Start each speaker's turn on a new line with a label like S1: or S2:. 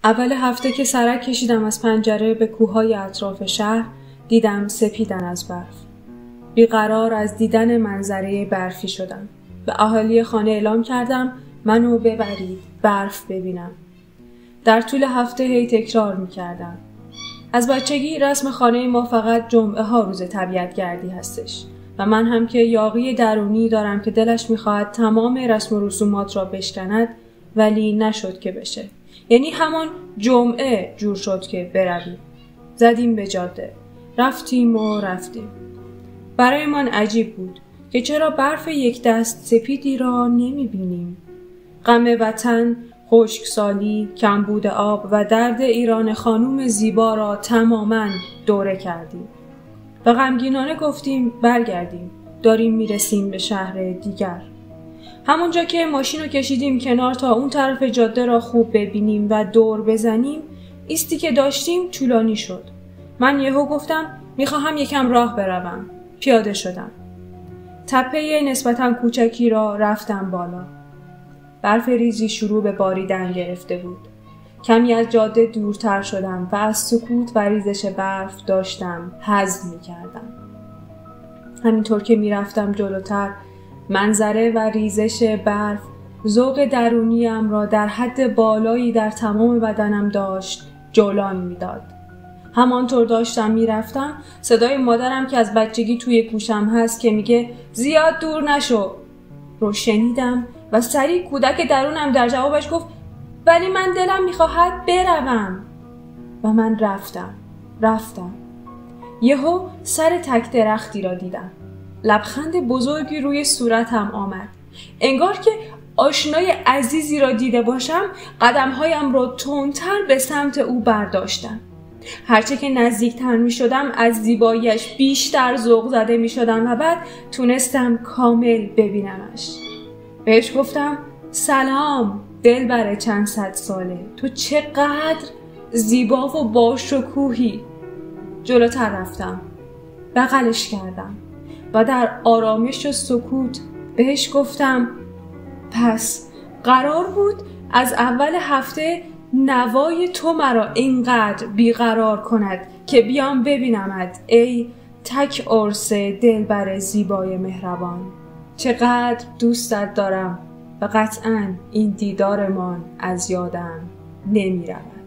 S1: اول هفته که سرک کشیدم از پنجره به کوههای اطراف شهر، دیدم سپیدن از برف. بیقرار از دیدن منظره برفی شدم. به اهالی خانه اعلام کردم منو ببرید برف ببینم. در طول هفته هی تکرار میکردم. از بچگی رسم خانه ما فقط جمعه ها روز طبیعت گردی هستش و من هم که یاغی درونی دارم که دلش میخواهد تمام رسم و رسومات را بشکند، ولی نشد که بشه. یعنی همان جمعه جور شد که برویم. زدیم به جاده. رفتیم. برای من عجیب بود که چرا برف یک دست سپیدی را نمی بینیم. غم وطن، خشکسالی، کمبود آب و درد ایران خانوم زیبا را تماماً دوره کردیم. و غمگینانه گفتیم برگردیم. داریم میرسیم به شهر دیگر. همونجا که ماشین رو کشیدیم کنار تا اون طرف جاده را خوب ببینیم و دور بزنیم، ایستی که داشتیم طولانی شد. من یهو گفتم میخواهم یکم راه بروم. پیاده شدم. تپه نسبتاً کوچکی را رفتم بالا. برف ریزی شروع به باریدن گرفته بود. کمی از جاده دورتر شدم و از سکوت و ریزش برف داشتم هضم می‌کردم. همینطور که میرفتم جلوتر، منظره و ریزش برف ذوق درونیم را در حد بالایی در تمام بدنم داشت جولان میداد. همانطور داشتم میرفتم، صدای مادرم که از بچگی توی گوشم هست که میگه زیاد دور نشو رو شنیدم و سریع کودک درونم در جوابش گفت ولی من دلم میخواهد بروم. و من رفتم. یهو سر تک درختی را دیدم. لبخند بزرگی روی صورتم آمد. انگار که آشنای عزیزی را دیده باشم. قدمهایم را تندتر به سمت او برداشتم. هرچه که نزدیکتر می شدم از زیباییش بیشتر ذوق زده می شدم و بعد تونستم کامل ببینمش. بهش گفتم سلام دلبر چند صد ساله، تو چقدر زیبا و باشکوهی. جلوتر رفتم. بغلش کردم و در آرامش و سکوت بهش گفتم پس قرار بود از اول هفته نوای تو مرا اینقدر بیقرار کند که بیام ببینمت ای تک عرس دلبر زیبای مهربان. چقدر دوستت دارم و قطعاً این دیدارمان از یادم نمی رود.